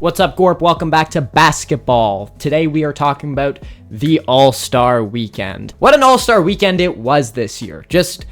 What's up, Gorp? Welcome back to basketball. Today we are talking about the All-Star Weekend. What an All-Star Weekend it was this year. Just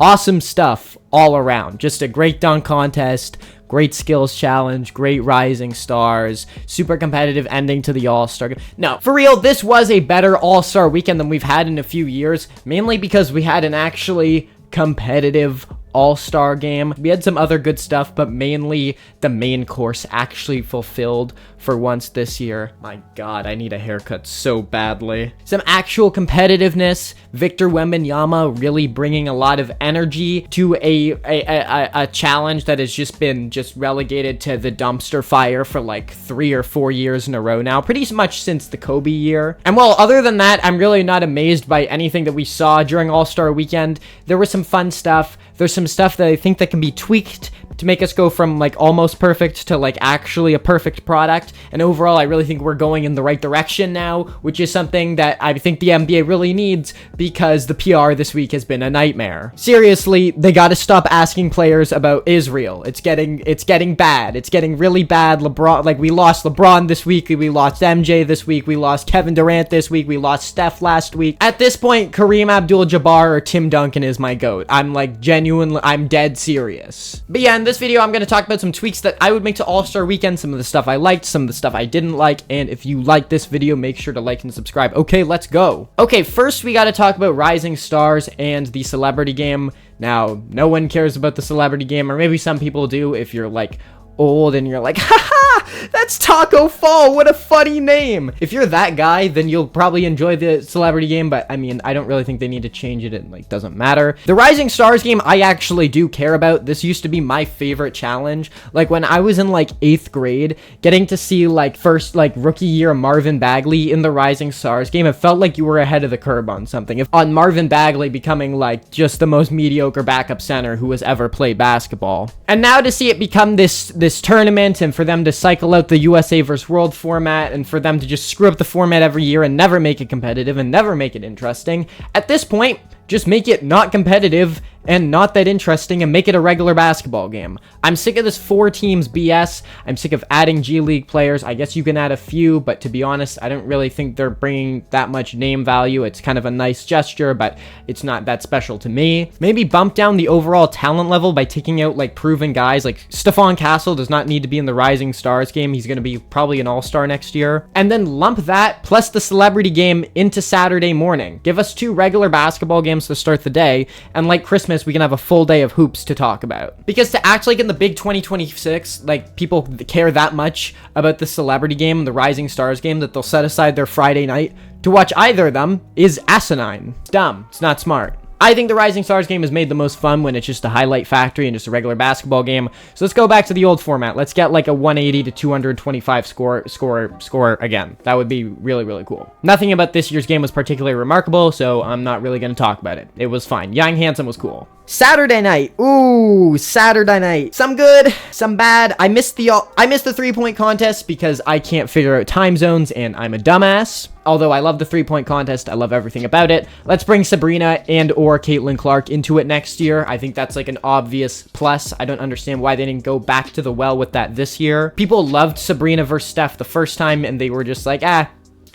awesome stuff all around. Just a great dunk contest, great skills challenge, great rising stars, super competitive ending to the All-Star. No, for real, this was a better All-Star Weekend than we've had in a few years, mainly because we had an actually competitive All-Star game. We had some other good stuff, but mainly the main course actually fulfilled for once this year. My god, I need a haircut so badly. Some actual competitiveness. Victor Wembanyama really bringing a lot of energy to a challenge that has just been relegated to the dumpster fire for like 3 or 4 years in a row now, pretty much since the Kobe year. And well, other than that, I'm really not amazed by anything that we saw during All-Star Weekend. There was some fun stuff. There's some stuff that I think that can be tweaked to make us go from like almost perfect to like actually a perfect product. And overall, I really think we're going in the right direction now, which is something that I think the NBA really needs because the PR this week has been a nightmare. Seriously, they got to stop asking players about Israel. It's getting bad. It's getting really bad. LeBron, like we lost LeBron this week. We lost MJ this week. We lost Kevin Durant this week. We lost Steph last week. At this point, Kareem Abdul-Jabbar or Tim Duncan is my GOAT. I'm like genuinely, I'm dead serious. But yeah, in this video, I'm going to talk about some tweaks that I would make to All-Star Weekend, some of the stuff I liked, some of the stuff I didn't like, and if you like this video, make sure to like and subscribe. Okay, let's go. Okay, first we got to talk about Rising Stars and the Celebrity Game. Now, no one cares about the Celebrity Game, or maybe some people do if you're like old and you're like, haha, that's Taco Fall, what a funny name. If you're that guy, then you'll probably enjoy the Celebrity Game, but I mean, I don't really think they need to change it. It like doesn't matter. The Rising Stars game, I actually do care about. This used to be my favorite challenge. Like when I was in like 8th grade, getting to see like first like rookie year Marvin Bagley in the Rising Stars game, it felt like you were ahead of the curve on something. If on Marvin Bagley becoming like just the most mediocre backup center who has ever played basketball. And now to see it become this tournament, and for them to cycle out the USA vs. World format, and for them to just screw up the format every year and never make it competitive and never make it interesting. At this point, just make it not competitive and not that interesting and make it a regular basketball game. I'm sick of this 4 teams BS. I'm sick of adding G League players. I guess you can add a few, but to be honest, I don't really think they're bringing that much name value. It's kind of a nice gesture, but it's not that special to me. Maybe bump down the overall talent level by taking out like proven guys. Like Stephon Castle does not need to be in the Rising Stars game. He's going to be probably an all-star next year. And then lump that plus the Celebrity Game into Saturday morning. Give us 2 regular basketball games to start the day, and like Christmas, we can have a full day of hoops to talk about. Because to act like in the big 2026, like people care that much about the Celebrity Game and the Rising Stars game that they'll set aside their Friday night to watch either of them is asinine. It's dumb. It's not smart. I think the Rising Stars game is made the most fun when it's just a highlight factory and just a regular basketball game. So let's go back to the old format. Let's get like a 180 to 225 score again. That would be really, really cool. Nothing about this year's game was particularly remarkable, so I'm not really going to talk about it. It was fine. Young Handsome was cool. Saturday night. Ooh, Saturday night. Some good, some bad. I missed the 3-point contest because I can't figure out time zones and I'm a dumbass. Although I love the 3-point contest, I love everything about it. Let's bring Sabrina and or Caitlin Clark into it next year. I think that's like an obvious plus. I don't understand why they didn't go back to the well with that this year. People loved Sabrina versus Steph the first time and they were just like,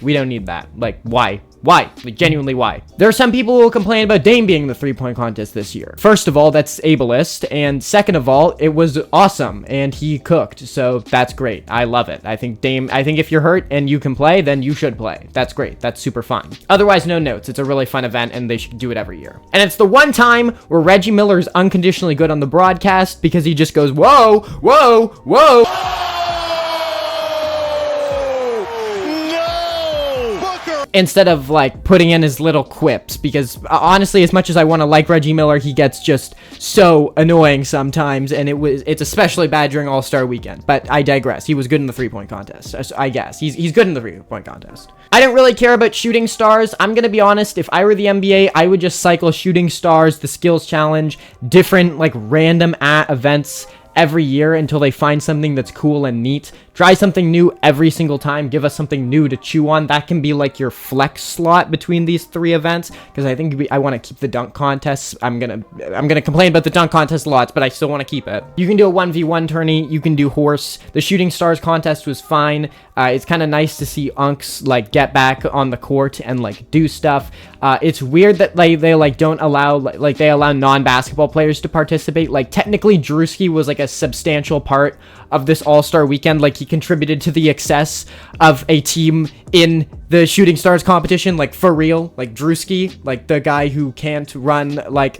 we don't need that. Like, why? Why? Like, genuinely, why? There are some people who will complain about Dame being the 3-point contest this year. First of all, that's ableist, and second of all, it was awesome, and he cooked, so that's great. I love it. I think if you're hurt and you can play, then you should play. That's great. That's super fun. Otherwise, no notes. It's a really fun event, and they should do it every year. And it's the one time where Reggie Miller is unconditionally good on the broadcast because he just goes, whoa, whoa, whoa. Instead of like putting in his little quips, because honestly, as much as I want to like Reggie Miller, he gets just so annoying sometimes, and it's especially bad during All-Star Weekend. But I digress. He was good in the 3-point contest, I guess. He's good in the 3-point contest. I didn't really care about Shooting Stars. I'm gonna be honest, if I were the NBA, I would just cycle Shooting Stars, the Skills Challenge, different like random events every year until they find something that's cool and neat. Try something new every single time. Give us something new to chew on. That can be like your flex slot between these 3 events, because I think I want to keep the dunk contests. I'm gonna complain about the dunk contest lots, but I still want to keep it. You can do a 1v1 tourney. You can do horse. The Shooting Stars contest was fine. It's kind of nice to see Unks like get back on the court and like do stuff. It's weird that they like don't allow like they allow non-basketball players to participate. Like technically Drewski was like a substantial part of this All-Star weekend. Like he contributed to the excess of a team in the Shooting Stars competition, like for real. Like Drewski, like the guy who can't run like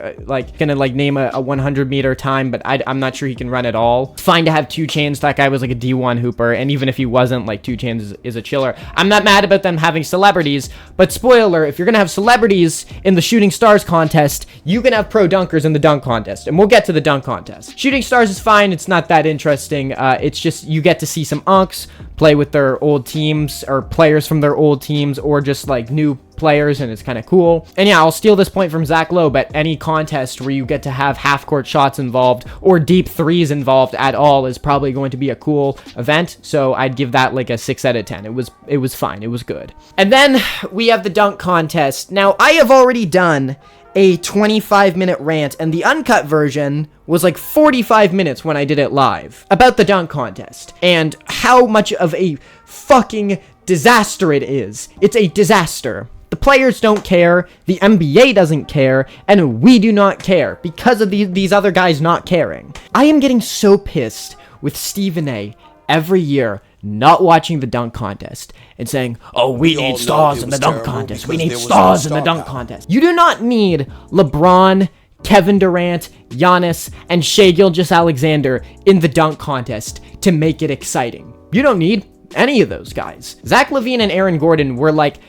gonna like name a 100-meter time, but I'm not sure he can run at all. It's fine to have 2 Chainz. That guy was like a D1 hooper, and even if he wasn't, like 2 Chainz is a chiller. I'm not mad about them having celebrities, but spoiler, if you're gonna have celebrities in the Shooting Stars contest, you can have pro dunkers in the dunk contest, and we'll get to the dunk contest. Shooting Stars is fine. It's not that interesting. It's just you get to see some Unks play with their old teams, or players from their old teams, or just like new players, and it's kind of cool. And yeah, I'll steal this point from Zach Lowe, but any contest where you get to have half-court shots involved or deep threes involved at all is probably going to be a cool event, so I'd give that like a 6 out of 10. It was fine. It was good. And then we have the dunk contest. Now, I have already done a 25-minute rant, and the uncut version was like 45 minutes when I did it live about the dunk contest and how much of a fucking disaster it is. It's a disaster. The players don't care, the NBA doesn't care, and we do not care because of these other guys not caring. I am getting so pissed with Stephen A. every year not watching the dunk contest and saying, oh, we need stars in the dunk contest. We need stars in the dunk contest. You do not need LeBron, Kevin Durant, Giannis, and Shai Gilgeous-Alexander in the dunk contest to make it exciting. You don't need any of those guys. Zach LaVine and Aaron Gordon were like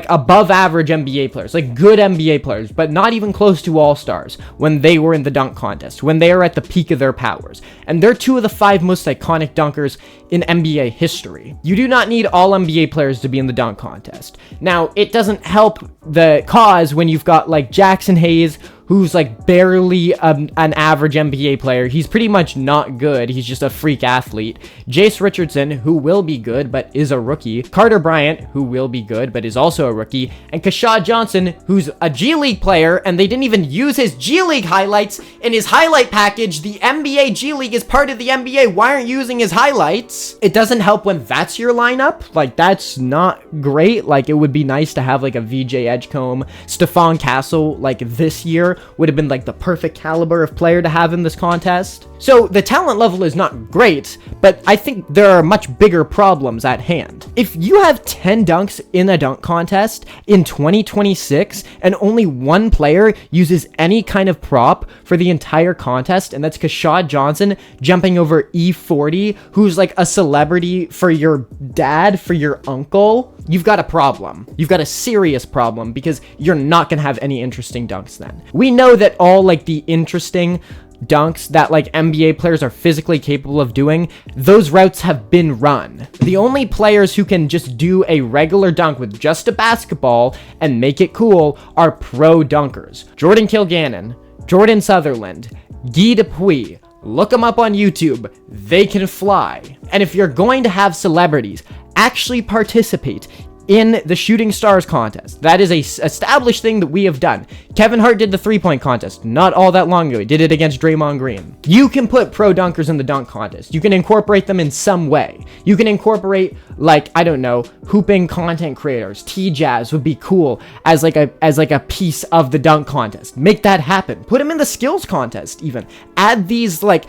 above average NBA players, like good NBA players, but not even close to all-stars when they were in the dunk contest, when they are at the peak of their powers. And they're 2 of the 5 most iconic dunkers in NBA history. You do not need all NBA players to be in the dunk contest. Now, it doesn't help the cause when you've got like Jackson Hayes, who's like barely an average NBA player. He's pretty much not good. He's just a freak athlete. Jace Richardson, who will be good, but is a rookie. Carter Bryant, who will be good, but is also a rookie. And Keshad Johnson, who's a G League player, and they didn't even use his G League highlights in his highlight package. The NBA G League is part of the NBA. Why aren't you using his highlights? It doesn't help when that's your lineup. Like, that's not great. Like, it would be nice to have like a VJ Edgecombe, Stephon Castle, like this year would have been like the perfect caliber of player to have in this contest. So the talent level is not great, but I think there are much bigger problems at hand. If you have 10 dunks in a dunk contest in 2026 and only 1 player uses any kind of prop for the entire contest, and that's Keshad Johnson jumping over E40, who's like a celebrity for your dad, for your uncle, you've got a problem. You've got a serious problem, because you're not gonna have any interesting dunks then. We know that all like the interesting dunks that like NBA players are physically capable of doing, those routes have been run. The only players who can just do a regular dunk with just a basketball and make it cool are pro dunkers. Jordan Kilgannon, Jordan Sutherland, Guy Dupuis. Look them up on YouTube. They can fly. And if you're going to have celebrities actually participate in the Shooting Stars contest, that is a established thing that we have done. Kevin Hart did the 3-point contest not all that long ago. He did it against Draymond Green. You can put pro dunkers in the dunk contest. You can incorporate them in some way. You can incorporate, like, I don't know, hooping content creators. T-Jazz would be cool as like a piece of the dunk contest. Make that happen. Put them in the skills contest even. Add these like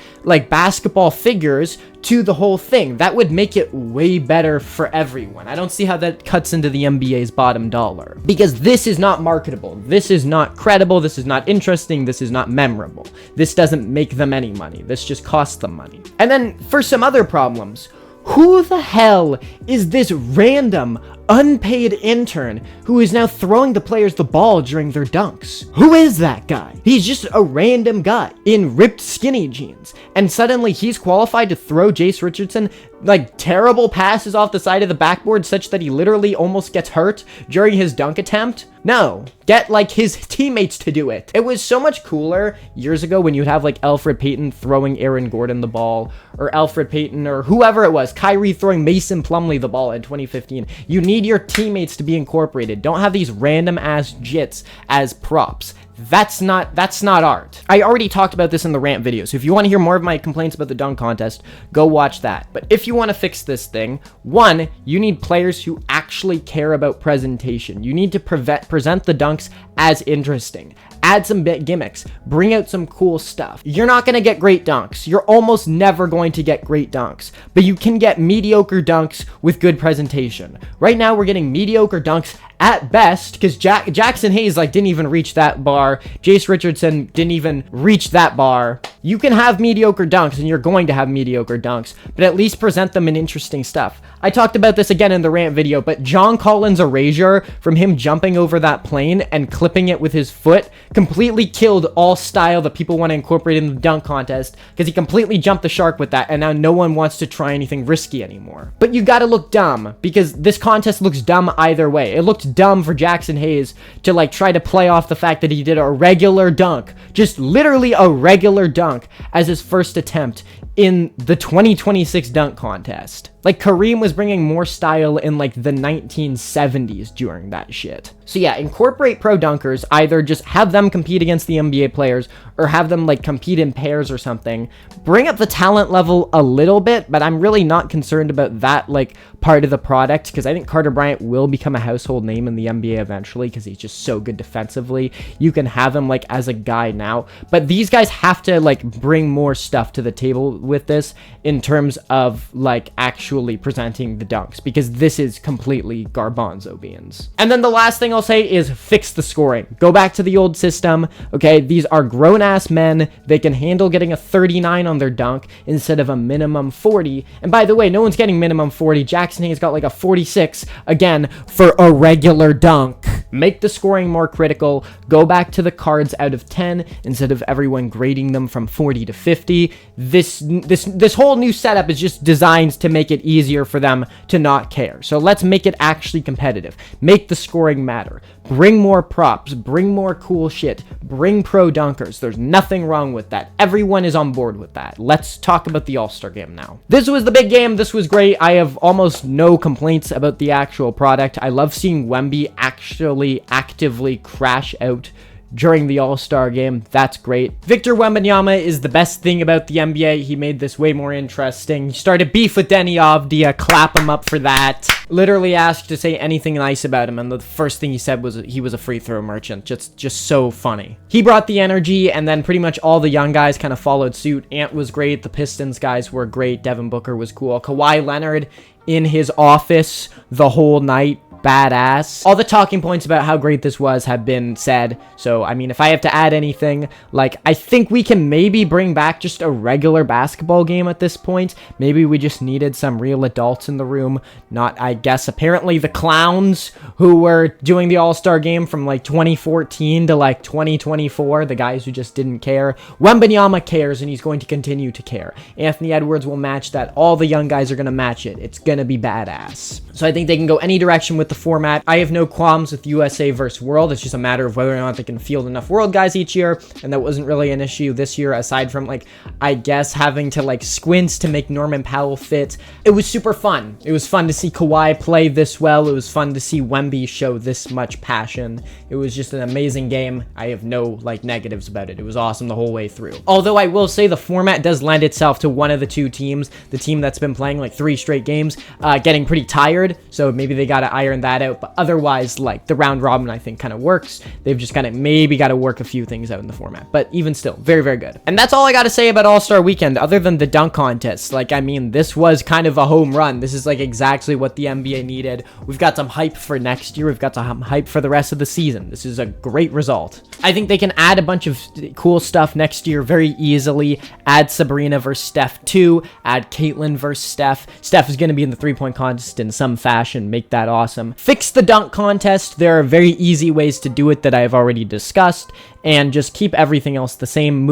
basketball figures to the whole thing. That would make it way better for everyone. I don't see how that cuts into the NBA's bottom dollar, because this is not marketable. This is not credible. This is not interesting. This is not memorable. This doesn't make them any money. This just costs them money. And then for some other problems, who the hell is this random unpaid intern who is now throwing the players the ball during their dunks. Who is that guy? He's just a random guy in ripped skinny jeans, and suddenly he's qualified to throw Jace Richardson like terrible passes off the side of the backboard such that he literally almost gets hurt during his dunk attempt? No, get like his teammates to do it. It was so much cooler years ago when you'd have like Elfrid Payton throwing Aaron Gordon the ball, or Elfrid Payton or whoever it was, Kyrie throwing Mason Plumlee the ball in 2015. You need your teammates to be incorporated. Don't have these random ass jits as props. That's not art. I already talked about this in the rant video, so if you want to hear more of my complaints about the dunk contest, go watch that. But if you want to fix this thing, one, you need players who actually care about presentation. You need to present the dunks as interesting. Add some gimmicks, bring out some cool stuff. You're not going to get great dunks. You're almost never going to get great dunks, but you can get mediocre dunks with good presentation. Right now, we're getting mediocre dunks at best, because Jackson Hayes like didn't even reach that bar. Jace Richardson didn't even reach that bar. You can have mediocre dunks, and you're going to have mediocre dunks, but at least present them in interesting stuff. I talked about this again in the rant video, but John Collins' erasure from him jumping over that plane and clipping it with his foot completely killed all style that people want to incorporate in the dunk contest, because he completely jumped the shark with that, and now no one wants to try anything risky anymore. But you gotta look dumb, because this contest looks dumb either way. It looked dumb for Jackson Hayes to like try to play off the fact that he did a regular dunk, just literally a regular dunk, as his first attempt in the 2026 dunk contest. Like, Kareem was bringing more style in like the 1970s during that shit. So yeah, incorporate pro dunkers. Either just have them compete against the NBA players, or have them like compete in pairs or something. Bring up the talent level a little bit, but I'm really not concerned about that like part of the product, because I think Carter Bryant will become a household name in the NBA eventually, because he's just so good defensively. You can have him like as a guy now, but these guys have to like bring more stuff to the table with this in terms of like actually presenting the dunks, because this is completely garbanzo beans. And then the last thing I'll say is fix the scoring. Go back to the old system. Okay, these are grown-ass men. They can handle getting a 39 on their dunk instead of a minimum 40. And by the way, no one's getting minimum 40. Jackson Hayes got like a 46 again for a regular dunk. Make the scoring more critical. Go back to the cards out of 10 instead of everyone grading them from 40 to 50. This whole new setup is just designed to make it easier for them to not care. So let's make it actually competitive. Make the scoring matter. Bring more props. Bring more cool shit. Bring pro dunkers. There's nothing wrong with that. Everyone is on board with that. Let's talk about the All-Star game now. This was the big game. This was great. I have almost no complaints about the actual product. I love seeing Wemby actually actively crash out during the All-Star game. That's great. Victor Wembanyama is the best thing about the NBA. He made this way more interesting. He started beef with Denny Avdia. Clap him up for that. Literally asked to say anything nice about him, and the first thing he said was he was a free throw merchant. Just so funny. He brought the energy, and then pretty much all the young guys kind of followed suit. Ant was great. The Pistons guys were great. Devin Booker was cool. Kawhi Leonard in his office the whole night. Badass. All the talking points about how great this was have been said, so I mean, if I have to add anything, like, I think we can maybe bring back just a regular basketball game at this point. Maybe we just needed some real adults in the room, not, I guess, apparently the clowns who were doing the All-Star game from like 2014 to like 2024, the guys who just didn't care. Wembanyama cares, and he's going to continue to care. Anthony Edwards will match that. All the young guys are going to match it. It's going to be badass. So I think they can go any direction with the format. I have no qualms with USA versus World. It's just a matter of whether or not they can field enough World guys each year, and that wasn't really an issue this year, aside from, like, I guess having to, like, squint to make Norman Powell fit. It was super fun. It was fun to see Kawhi play this well. It was fun to see Wemby show this much passion. It was just an amazing game. I have no, like, negatives about it. It was awesome the whole way through. Although I will say the format does lend itself to one of the two teams, the team that's been playing, like, 3 straight games, getting pretty tired. So maybe they got to iron that out, but otherwise, like, the round robin, I think, kind of works. They've just kind of maybe got to work a few things out in the format, but even still, very, very good. And that's all I got to say about All-Star Weekend, other than the dunk contest. Like, I mean, this was kind of a home run. This is, like, exactly what the NBA needed. We've got some hype for next year. We've got some hype for the rest of the season. This is a great result. I think they can add a bunch of cool stuff next year very easily. Add Sabrina versus Steph 2. Add Caitlyn versus Steph. Steph is going to be in the three-point contest in some fashion, make that awesome. Fix the dunk contest. There are very easy ways to do it that I have already discussed, and just keep everything else the same.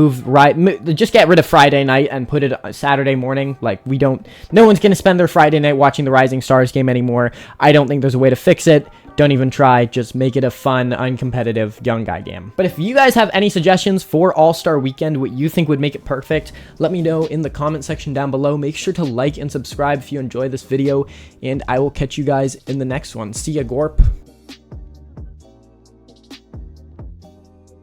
Just get rid of Friday night and put it Saturday morning. Like, no one's gonna spend their Friday night watching the Rising Stars game anymore. I don't think there's a way to fix it. Don't even try. Just make it a fun, uncompetitive young guy game. But if you guys have any suggestions for All-Star Weekend, what you think would make it perfect, let me know in the comment section down below. Make sure to like and subscribe if you enjoy this video, and I will catch you guys in the next one. See ya, Gorp.